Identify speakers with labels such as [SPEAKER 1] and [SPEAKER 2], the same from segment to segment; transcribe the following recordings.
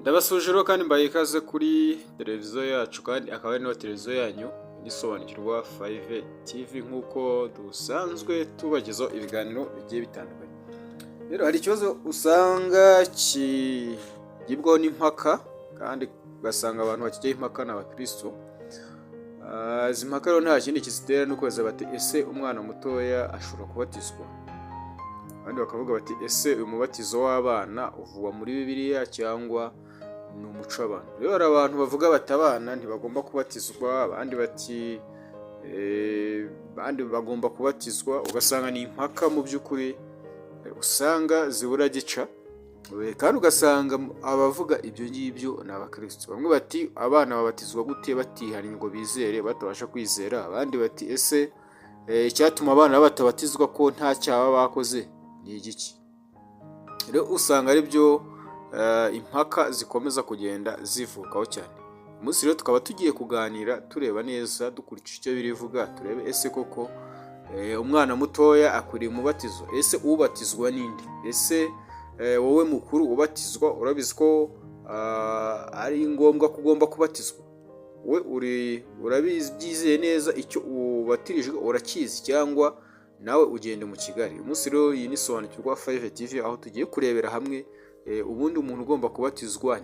[SPEAKER 1] Ndabasuje rero kandi mbaye ikaze kuri televiziyo yacu kandi akaba ari no televiziyo yanyu Isobanukirwa 5 TV nk'uko dusanzwe tubagezaho ibiganiro bigiye bitandukanye. Rero hari ikibazo usanga kigibwaho n'impaka kandi ugasanga abantu bakijyaho impaka n'abakristo. Izi mpaka rero nta kindi kizitera nuko baza bati ese umwana mutoya ashobora kubatizwa, abandi bakavuga bati ese uyu mubatizo w'abana uvugwa muri Bibiliya cyangwa ni umuco w'abantu. Rero hari abantu bavuga bati abana ntibagomba kubatizwa, abandi bati bagomba kubatizwa, ugasanga ni impaka mu by'ukuri usanga zibura gica, kandi ugasanga abavuga ibyo ngibyo ni abakristo. Bamwe bati abana babatizwa gute batihanye ngo bizere batabasha kwizera, abandi bati ese icyatuma abana batabatizwa ko nta cyaha bakoze ni igiki. Rero usanga ari byo impaka zikomeza kugenda zivukaho cyane. Umunsi rero tukaba tugiye kuganira tureba neza dukurikije icyo birivuga, turebe ese koko umwana mutoya akwiriye umubatizo, ese ubatizwa ninde, ese wowe mukuru ubatizwa urabizi ko ari ngombwa ko ugomba kubatizwa, we urabizi neza icyo ubatirijwe urakizi cyangwa nawe ugende mu Kigali. Umunsi rero iyi ni Isobanukirwa 5 TV aho tugiye kurebera hamwe ubundi umuntu ugomba kubatizwa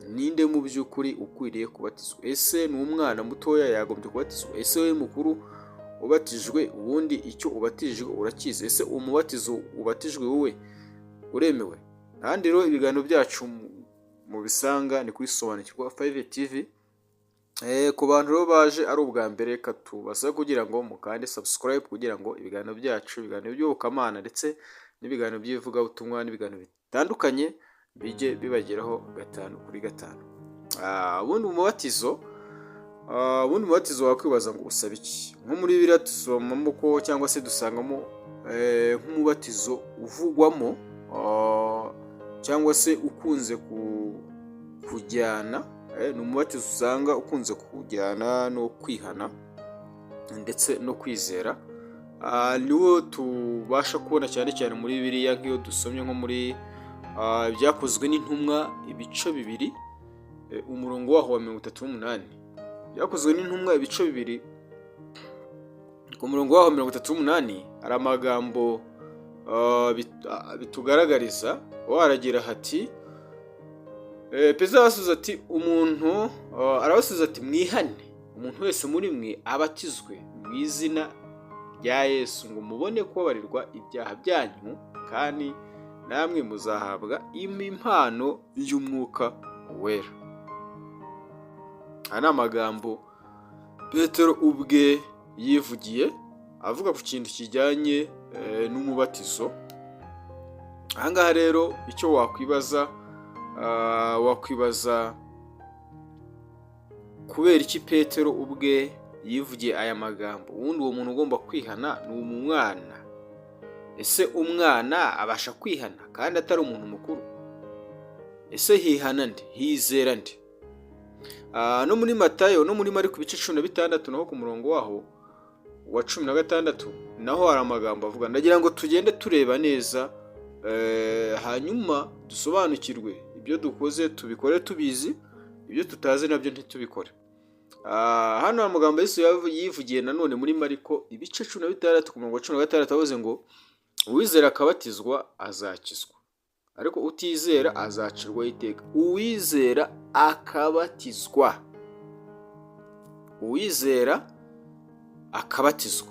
[SPEAKER 1] ninde mu by'ukuri ukwiriye kubatizwa. Ese ni umwana mutoya yagombye kubatizwa, ese we mukuru ubatijwe ubundi icyo ubatijwe urakizi, ese umubatizo ubatijwe wowe uremewe. Kandi rero ibiganiro byacu mu bisanga ni kuri Isobanukirwa 5 TV. Ku bantu rero baje ari ubwa mbere katubasa kugira ngo mukande subscribe kugira ngo ibiganiro byacu, ibiganiro by'ubukamana ndetse n'ibiganiro by'ivugabutumwa n'ibiganiro bitandukanye bijye bibageraho 5/5. Ubundi umubatizo wakwibaza ngo usaba iki? Nko muri Bibiliya dusomamo ko cyangwa se dusangamo nk'umubatizo uvugwamo cyangwa se ukunze kujyana, ni umubatizo usanga ukunze kujyana no kwihana ndetse no kwizera. Niwo tubasha kubona cyane cyane muri Bibiliya nk'iyo dusomye nko muri Ibyakozwe n'Intumwa ibice 2 umurongo waho wa 38. Byakozwe n'Intumwa ibice 2 ku murongo waho 38 hari amagambo bitugaragariza. Waragira hati Petero arasubiza ati arabasubiza ati mwihane umuntu wese muri mwe abatizwe mu izina rya Yesu ngo mubone kubabarirwa ibyaha byanyu, kandi namwe muzahabwa impano y'umwuka wera. Aya ni amagambo Petero ubwe yivugiye avuga ku kintu kijyanye n'umubatizo. Ahangaha rero icyo wakwibaza kubera iki Petero ubwe yivugiye aya magambo. Ubundi uwo muntu ugomba kwihana ni umwana. Ese umwana abasha kwihana kandi atari umuntu mukuru? Ese hihana nde, hizera nde? No muri Matayo no muri Mariko ibice 16 naho ku murongo waho wa 16 naho hari amagambo avuga. Ndagira ngo tugende tureba neza hanyuma dusobanukirwe ibyo dukoze tubikore tubizi, ibyo tutazi nabyo ntitubikore. Hano amagambo Yesu yivugiye nanone muri Mariko ibice 16 ku murongo wa 16 avuze ngo uwizera akabatizwa azakizwa, ariko utizera azacirwaho iteka. Uwizera akabatizwa, uwizera akabatizwa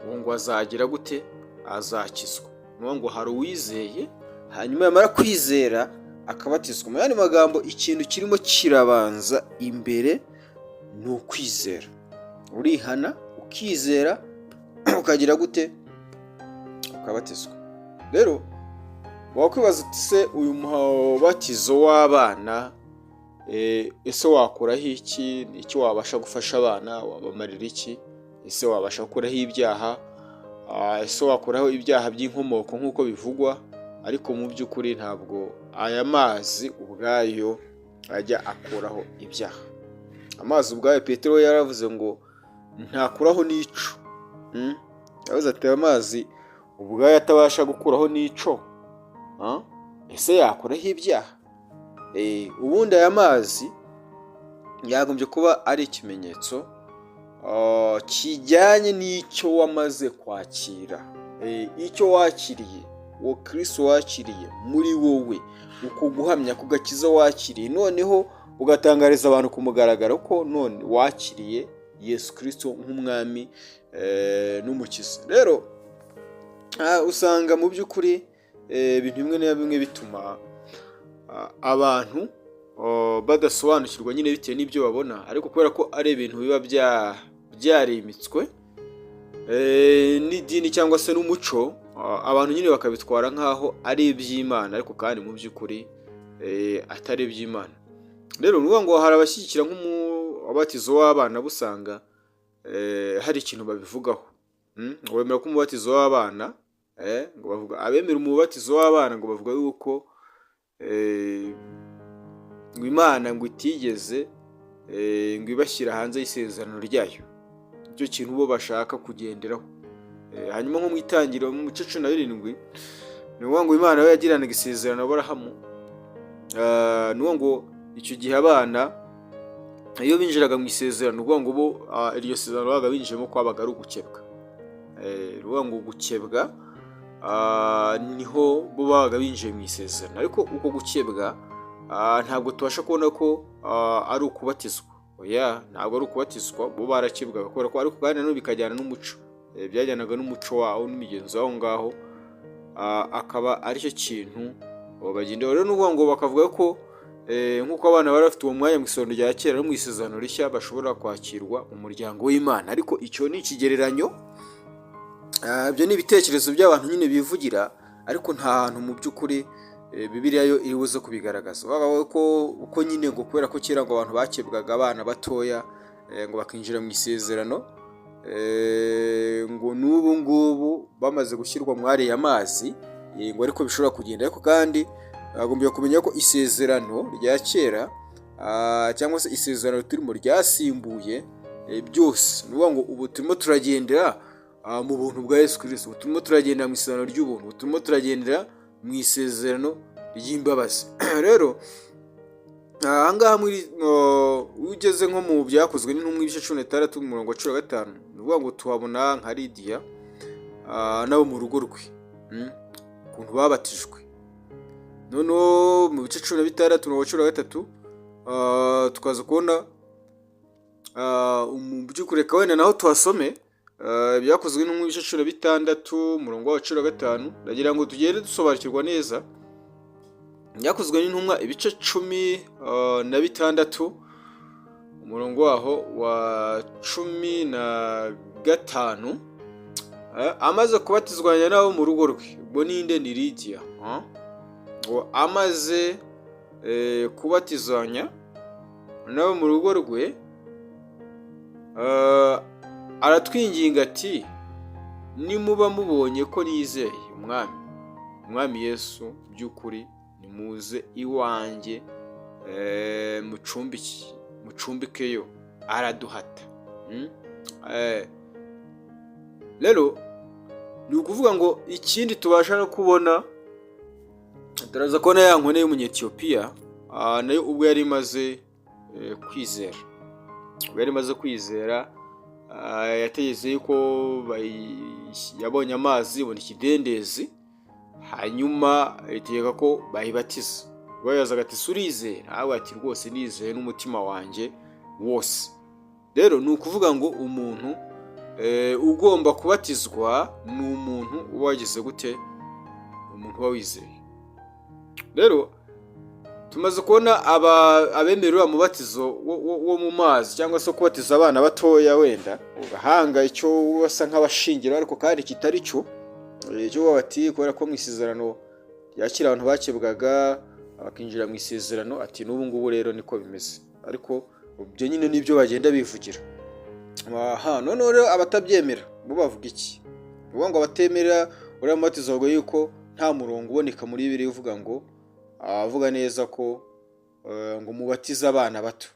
[SPEAKER 1] uwo ngo azagira gute? Azakizwa. Nuko ngo hari uwizeye hanyuma yamara kwizera akabatizwa. Mu yandi magambo ikintu kirimo kirabanza imbere ni ukwizera. Urihana ukizera ukagira gute? Ukabatizwa. Rero wakwibaza uti se uyu mubatizo w'abana ese wakoraho iki? Ni iki wabasha gufasha abana? Wabamarira iki? Ese wabasha gukuraho ibyaha? Ese wakoraho ibyaha by'inkomoko nk'uko bivugwa? Ariko mu by'ukuri ntabwo aya mazi ubwayo ajya akuraho ibyaha. Amazi ubwayo Petero yaravuze ngo ntakuraho n'ico. Yavuze ati amazi ubwayo atabasha gukuraho n'ico, ese yakoraho ibyaha? ubundi aya mazi yagombye kuba ari ikimenyetso kijyanye n'icyo wamaze kwakira, icyo wakiriye, uwo Kristo wakiriye muri wowe, uko guhamya ku gakiza wakiriye, noneho ugatangariza abantu ku mugaragaro ko none wakiriye Yesu Kristo nk'umwami n'umukiza. Rero usanga mu by'ukuri ibintu bimwe na bimwe bituma abantu badasobanukirwa nyine bitewe n'ibyo babona, ariko kubera ko ari ibintu biba byarimitswe n'idini cyangwa se n'umuco, abantu nyine bakabitwara nk'aho ari iby'Imana, ariko kandi mu by'ukuri atari iby'Imana. Rero ni ngo hari abashyigikira nk'umubatizo w'abana, busanga hari ikintu babivugaho, ngo bemera ko umubatizo w'abana, ngo bavuga abemera umubatizo w'abana ngo bavuga yuko ngo Imana ngo itigeze ngo ibashyira hanze y'isezerano ryayo, icyo kintu bo bashaka kugenderaho. Hanyuma nko mu itangiriro mu gice 17 ni ngo Imana yo yagiranaga isezerano Aburahamu, ni ngo icyo gihe abana iyo binjiraga mu isezerano ngo bo iryo sezerano baga binjiyemo kwabaga ari ugukebwa, ngo gukebwa niho bo baga binjiye mu isezerano, ariko uko gukebwa ntabwo tubasha kubona ko ari ukubatizwa. Oya, ntabwo ari ukubatizwa, bo barakebwaga kubera ko, ariko kandi nanone bikajyana n'umuco, byajyanaga n'umuco wawo n'imigenzo aho ngaho, akaba aricyo kintu bagendeho. Rero n'ubwo ngo bakavuga ko nk'uko abana bari bafite uwo mwanya mu isezerano rya kera no mu isezerano rishya bashobora kwakirwa mu muryango w'Imana, ariko icyo ni ikigereranyo, ibyo ni ibitekerezo by'abantu nyine bivugira, ariko nta hantu mu by'ukuri Bibiliya yo iri buze kubigaragaza. Uko nyine ngo kubera ko kera ngo abantu bakebwaga abana batoya ngo bakinjira mu isezerano, ngo n'ubu ngubu bamaze gushyirwa mu ariya mazi, ngo ariko bishobora kugenda. Ariko kandi agombye kumenya ko isezerano rya kera cyangwa se isezerano turimo ryasimbuye byose. Ni ngo ubu turimo turagendera mu buntu bwa Yesu Kristo, turimo turagendera mu isezerano ry'ubuntu, turimo turagendera mu isezerano ry'imbabazi. Rero ahangaha ugeze nko mu byakozwe n'intumwa ibice 16 umurongo wa 15, ni ngo tuhabona nka Lidiya nabo mu rugo rwe ukuntu babatijwe. Noneho mu bice 16 umurongo wa 13 tukaza kubona mu by'ukuri wenda naho tuhasome byakozwe n'intumwa ibice 16 umurongo wa 15, ndagira ngo tugere dusobanukirwa neza. Byakozwe n'intumwa ibice 16 umurongo waho wa 15, amaze kubatizwanya nabo mu rugo rwe. Ubwo ninde? Ni Lidiya. Ngo amaze kubatizanya nabo mu rugo rwe, aratwinginga ati, nimuba mubonye ko nizeye umwami Yesu by'ukuri, nimuze iwanjye mucumbikeyo, araduhata. Rero ni ukuvuga ngo ikindi tubasha no kubona, turaza kubona ya nkone y'umunyetiyopiya nayo ubwo yari imaze kwizera, yategetse yuko yabonye amazi, ibona ikidendezi, hanyuma itegeka ko bayibatiza. Ubwo yazaga ati, urizeye? Nawe ati, rwose nizeye n'umutima wanjye wose. Rero ni ukuvuga ngo umuntu ugomba kubatizwa ni umuntu uba wagize gute? Umuntu uba wizeye. Rero tumaze kubona abemerera umubatizo wo mu mazi cyangwa se kubatiza abana batoya, wenda ugahanga icyo basa nk'abashingira, ariko kandi kitari cyo bati, kubera ko mu isezerano yakira abantu bakebwaga bakinjira mu isezerano, ati n'ubu ngubu rero niko bimeze. Ariko ibyo nyine nibyo bagenda bivugira. Noneho rero abatabyemera bo bavuga iki? Uvuga ngo abatemera uriya mubatizo bavuga yuko nta murongo uboneka muri Bibiliya uvuga ngo, avuga neza ko ngo mubatize abana bato.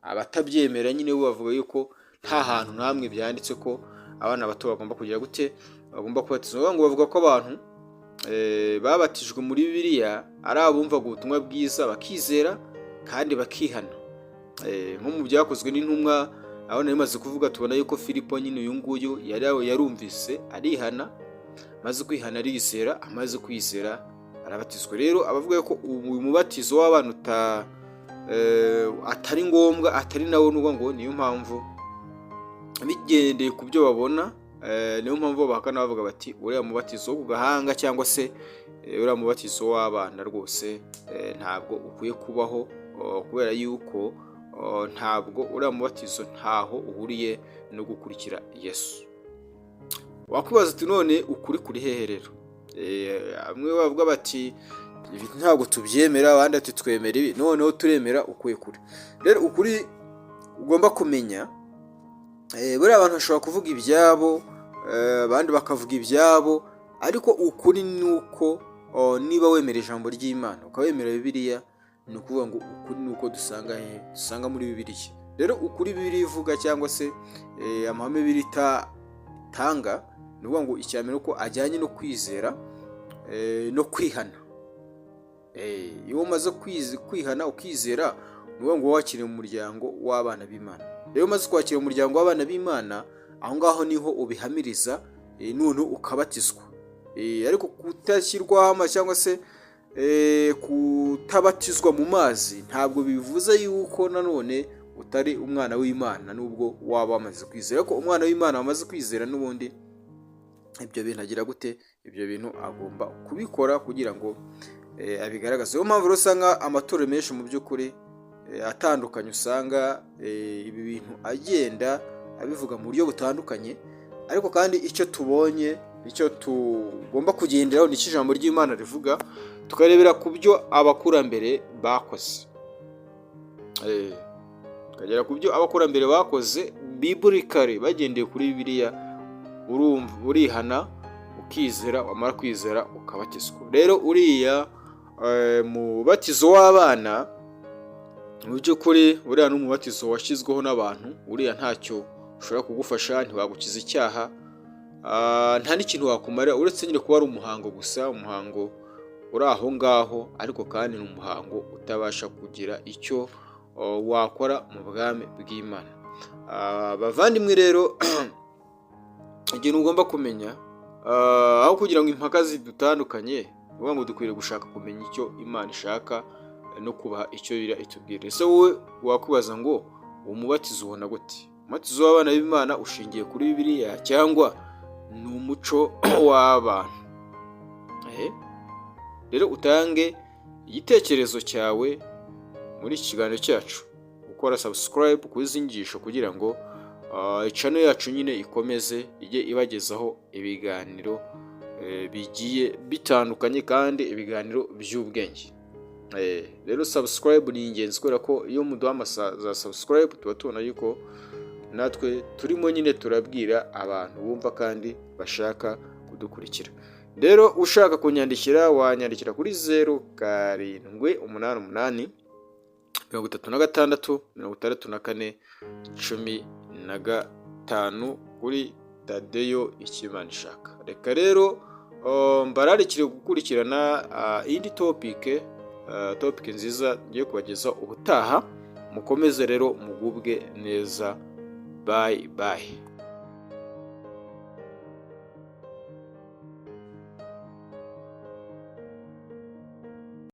[SPEAKER 1] Abatabyemera nyine bo bavuga yuko nta hantu namwe byanditse ko abana bato bagomba kugira gute, bagomba kubatizwa. Ngo bavuga ko abantu babatijwe muri Bibiliya ari abumvaga ubutumwa bwiza bakizera kandi bakihana. Nko mu byakozwe n'intumwa aho nari maze kuvuga, tubona yuko Filipo nyine uyu nguyu yarumvise arihana, maze kwihana arizera, amaze kwizera arabatizwa. Rero abavuga ko uyu mubatizo w'abana atari ngombwa, atari nawo n'ubwo ngo niyo mpamvu bigendeye ku byo babona, niyo mpamvu bahakana bavuga bati uriya mubatizo wo ku gahanga cyangwa se uriya mubatizo w'abana rwose ntabwo ukwiye kubaho, kubera yuko ntabwo uriya mubatizo ntaho uhuriye no gukurikira Yesu. Wakwibaza uti none ukuri kuri hehe rero? Bamwe bavuga bati ibi ntabwo tubyemera, abandi ati twemera ibi, noneho turemera ukuye kuri. Rero ukuri ugomba kumenya, buriya abantu bashobora kuvuga ibyabo, abandi bakavuga ibyabo, ariko ukuri ni uko niba wemera ijambo ry'Imana ukaba wemera Bibiliya, ni ukuvuga ngo ukuri ni uko dusanga muri Bibiliya. Rero ukuri Bibiliya ivuga cyangwa se amahame Bibiliya itanga, ni ukuvuga ngo icyambere uko ajyanye no kwizera no kwihana. Iyo umaze kwihana ukizera, ni ukuvuga ngo wakiriye mu muryango w'abana b'Imana. Rero umaze kwakira umuryango w'abana b'Imana, aho ngaho niho ubihamiriza, none ukabatizwa. Ariko kutashyirwamo cyangwa se kutabatizwa mu mazi ntabwo bivuze yuko nanone utari umwana w'Imana, nubwo waba wamaze kwizera. Ariko umwana w'Imana wamaze kwizera n'ubundi ibyo bintu agira gute? Ibyo bintu agomba kubikora kugira ngo abigaragaze. Niyo mpamvu usanga amatorero menshi mu by'ukuri atandukanye, usanga ibi bintu agenda abivuga mu buryo butandukanye, ariko kandi icyo tubonye, icyo tugomba kugenderaho ni ijambo ry'Imana rivuga, tukarebera ku byo abakurambere bakoze. Tukagera ku byo abakurambere bakoze biblically, bagendeye kuri Bibiliya, urihana ukizera, wamara kwizera ukabatizwa. Rero uriya mubatizo w'abana mu by'ukuri uriya ni umubatizo washyizweho n'abantu. Uriya ntacyo ushobora kugufasha, ntiwagukiza icyaha, nta n'ikintu wakumarira uretse nyine kuba ari umuhango gusa, umuhango uri aho ngaho, ariko kandi ni umuhango utabasha kugira icyo wakora mu bwami bw'Imana. Bavandimwe rero, ikintu ugomba kumenya, aho kugira ngo impaka zidutandukanye, uvuga ngo dukwiriye gushaka kumenya icyo Imana ishaka no kubaha icyo Bibiliya itubwira. Ese wowe wakwibaza ngo uwo mubatizo ubona gute? Umubatizo w'abana b'Imana ushingiye kuri Bibiliya cyangwa ni umuco w'abantu? Rero utange igitekerezo cyawe muri iki kiganiro cyacu, ukora subscribe ku izi nyigisho kugira ngo channel yacu nyine ikomeze ijye ibagezaho ibiganiro bigiye bitandukanye kandi ibiganiro by'ubwenge. Rero subscribe ni ingenzi, kubera ko iyo muduha za subscribe tuba tubona yuko natwe turimo nyine turabwira abantu bumva kandi bashaka kudukurikira. Rero ushaka kunyandikira, wanyandikira kuri 0788 36 64 15 kuri Tadeyo Ikimana Ishaka. Reka rero mbararikire gukurikirana indi topic nziza ngiye kubageza ubutaha. Mukomeze rero mugubwe neza. Bye bye.